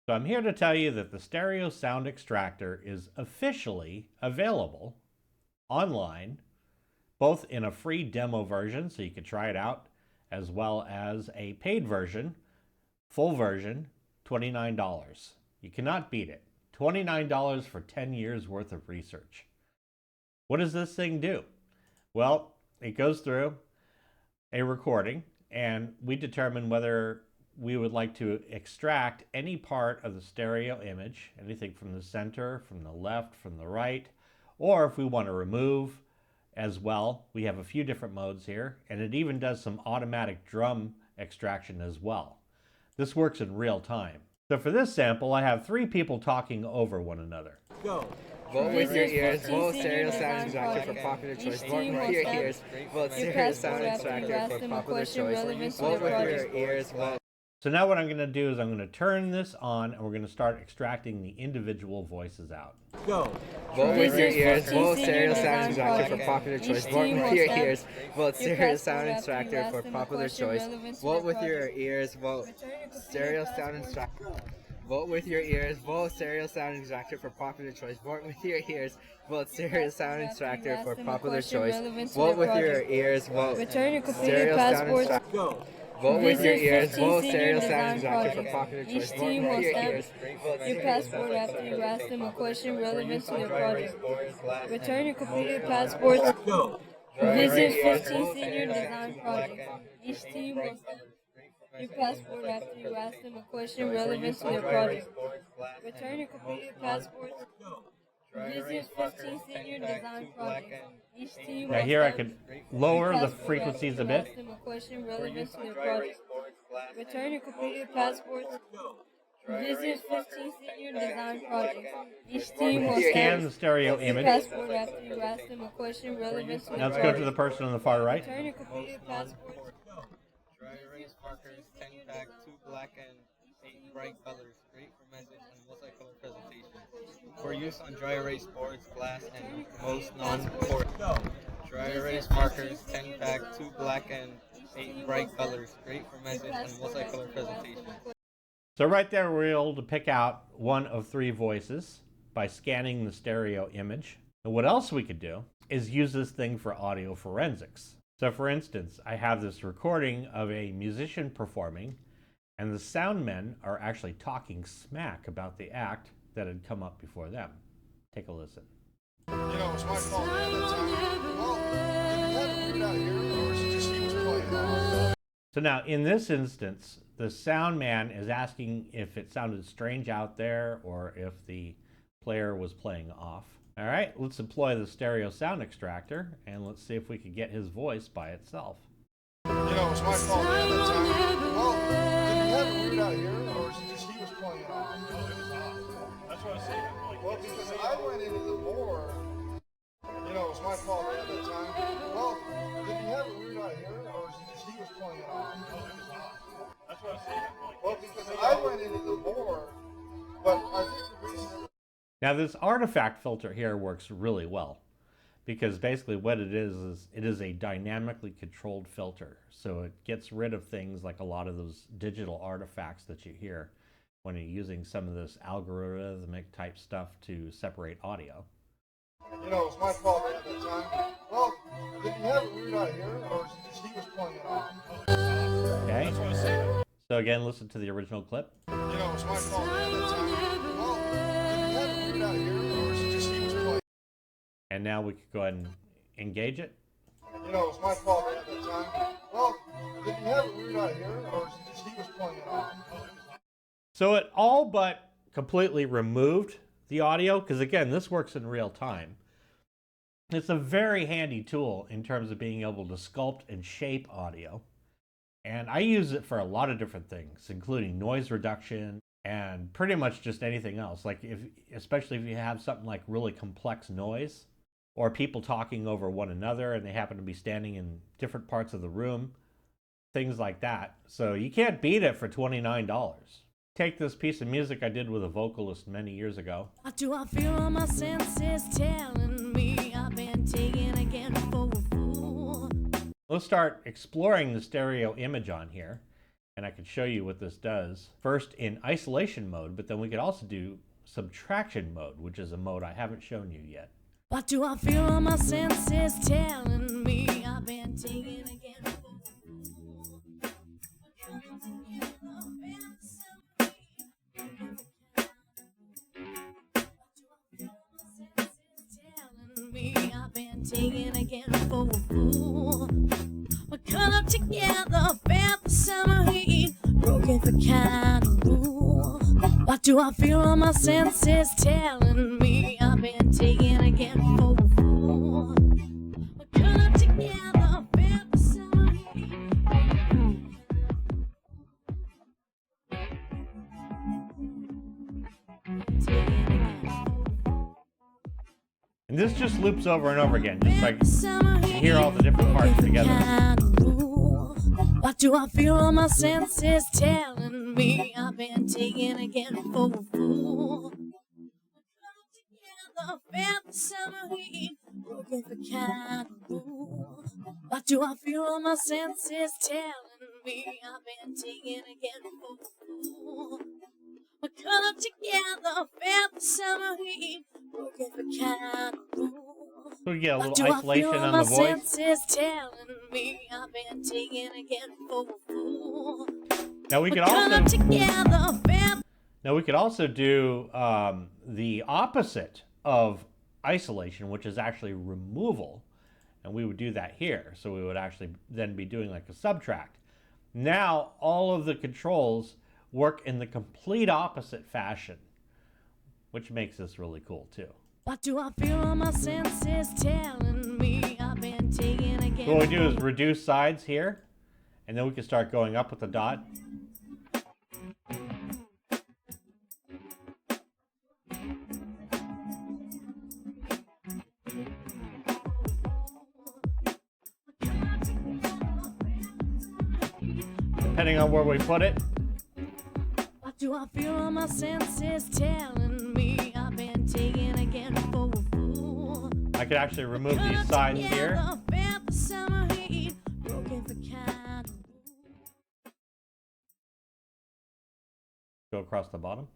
So I'm here to tell you that the stereo sound extractor is officially available online, both in a free demo version so you can try it out, as well as a paid version, full version, $29. You cannot beat it. $29 for 10 years worth of research. What does this thing do? Well, it goes through a recording and we determine whether we would like to extract any part of the stereo image, anything from the center, from the left, from the right, or if we want to remove as well. We have a few different modes here, and it even does some automatic drum extraction as well. This works in real time. So for this sample, I have 3 people talking over one another. Go. Vote with your ears, vote stereo sound extractor for popular choice. Vote with your ears, vote stereo sound extractor for popular choice. Vote with your ears, vote. So now what I'm going to do is I'm going to turn this on and we're going to start extracting the individual voices out. Go. Vote with your ears, vote stereo sound extractor for popular choice. Vote with your ears, vote stereo sound extractor for popular choice. Vote with your ears, vote stereo sound extractor. Vote with your ears, vote stereo sound extractor for popular choice. Vote with your ears, vote stereo sound extractor for popular choice. Vote with your ears, vote stereo sound extractor. Go. Vote with your ears, vote stereo sound extractor for popular choice. Vote with your ears, your passport after you ask them a question relevant to their project. Return your completed passports. Go. Visit 15 senior design projects. Each team will stamp your passport after you ask them a question relevant to their project. Return your completed passports. Visit 15 senior design projects. Each team will Now here I stamp could lower your the passport frequencies after a you bit. ask them a question relevant to their project. Return your completed passports. Visit 15 senior design projects. Each team will Scan the stereo your image. passport after you ask them a question relevant to Now their let's go to project. the person on the far right. Return your completed passports. Dry erase markers, 10 pack, 2 black and 8 bright colors. Great for message and multicolor presentation. For use on dry erase boards, glass, and most non-port. Dry erase markers, 10 pack, 2 black and 8 bright colors. Great for message and multicolor presentation. So right there we're able to pick out one of 3 voices by scanning the stereo image. And what else we could do is use this thing for audio forensics. So for instance, I have this recording of a musician performing and the sound men are actually talking smack about the act that had come up before them. Take a listen. You know, it's my fault at that time. Well, didn't have it weird out here, or is it just he was playing off? So now in this instance, the sound man is asking if it sounded strange out there or if the player was playing off. All right, let's employ the stereo sound extractor and let's see if we can get his voice by itself. You know, it's my fault at that time. Well, didn't have it weird out here, or is it just he was playing off? That's what I was saying. Well, because I went into the board, you know, it was my fault at that time. Well, did he have it weird out here, or is it just he was playing off? That's what I was saying. Well, because I went into the board, but I think the reason... Now this artifact filter here works really well because basically what it is it is a dynamically controlled filter. So it gets rid of things like a lot of those digital artifacts that you hear when you're using some of this algorithmic type stuff to separate audio. You know, it was my fault at that time. Well, did he have it weird out here, or is it just he was playing off? Okay? So again, listen to the original clip. You know, it was my fault at that time. Well, did he have it weird out here, or is it just he was playing? And now we could go ahead and engage it. You know, it was my fault at that time. Well, did he have it weird out here, or is it just he was playing off? So it all but completely removed the audio, because again, this works in real time. It's a very handy tool in terms of being able to sculpt and shape audio. And I use it for a lot of different things, including noise reduction and pretty much just anything else. Like especially if you have something like really complex noise or people talking over one another and they happen to be standing in different parts of the room, things like that. So you can't beat it for $29. Take this piece of music I did with a vocalist many years ago. What do I feel on my senses telling me I've been taken again for a fool? Let's start exploring the stereo image on here. And I can show you what this does. First in isolation mode, but then we could also do subtraction mode, which is a mode I haven't shown you yet. What do I feel on my senses telling me I've been taken again? I've been taken again for a fool. We're caught up together, felt the summer heat, broken for kind of rule. What do I feel on my senses telling me I've been taken again for a fool? We're caught up together, felt the summer heat. And this just loops over and over again, just like you hear all the different parts together. What do I feel on my senses telling me I've been taken again for a fool? Together, felt the summer heat, broken for kind of rule. What do I feel on my senses telling me I've been taken again for a fool? We're caught up together, felt the summer heat, broken for kind of rule. So we get a What little do I isolation feel on my the voice. senses telling me I've been taken again for a fool. Now we We're could caught up also together, felt do the opposite of isolation, which is actually removal, and we would do that here. So we would actually then be doing like a subtract. Now all of the controls work in the complete opposite fashion, which makes this really cool too. What do I feel on my senses telling me I've been taken again? So what we do is reduce sides here, and then we can start going up with the dot. Depending on where we put it. What do I feel on my senses telling me I've been taken again for a fool? I could actually remove these sides here. Felt the summer heat, broken for kind of rule. Go across the bottom.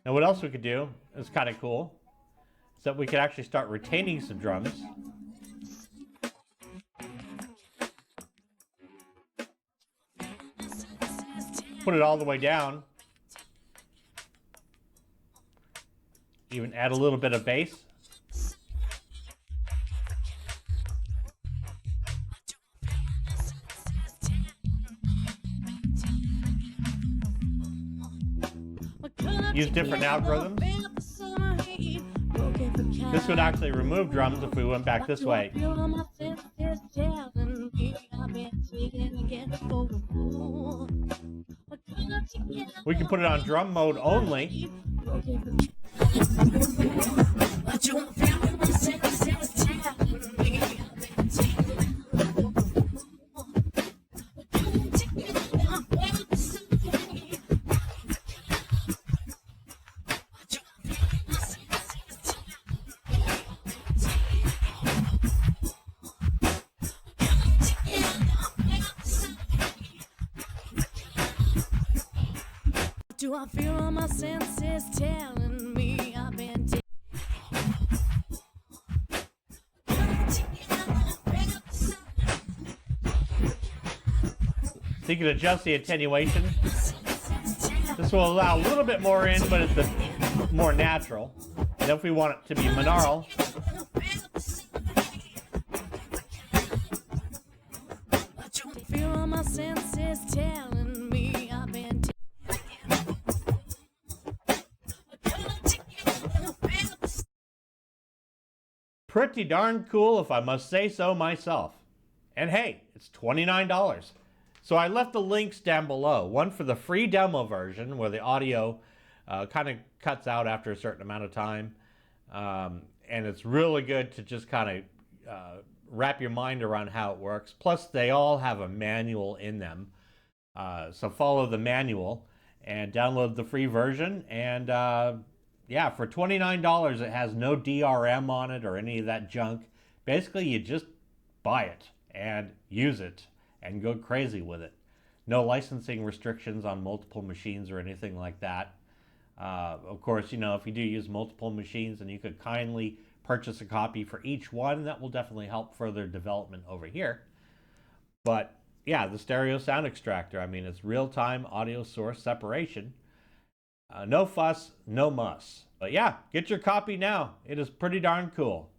Now what else we could do is kind of cool, is that we could actually start retaining some drums. Put it all the way down. Even add a little bit of bass. Use different algorithms. This would actually remove drums if we went back this way. We can put it on drum mode only. Do I feel on my senses telling me I've been So you can adjust the attenuation. This will allow a little bit more in, but it's more natural. And if we want it to be monaural, feel on my senses telling me I've been pretty darn cool if I must say so myself. And hey, it's $29. So I left the links down below. One for the free demo version where the audio kind of cuts out after a certain amount of time. And it's really good to just kind of wrap your mind around how it works. Plus they all have a manual in them. So follow the manual. and download the free version. And yeah, for $29, it has no DRM on it or any of that junk. Basically, you just buy it and use it and go crazy with it. No licensing restrictions on multiple machines or anything like that. Of course, you know, if you do use multiple machines, then you could kindly purchase a copy for each one. That will definitely help further development over here. But yeah, the stereo sound extractor, I mean, it's real-time audio source separation. No fuss, no muss. But yeah, get your copy now. It is pretty darn cool.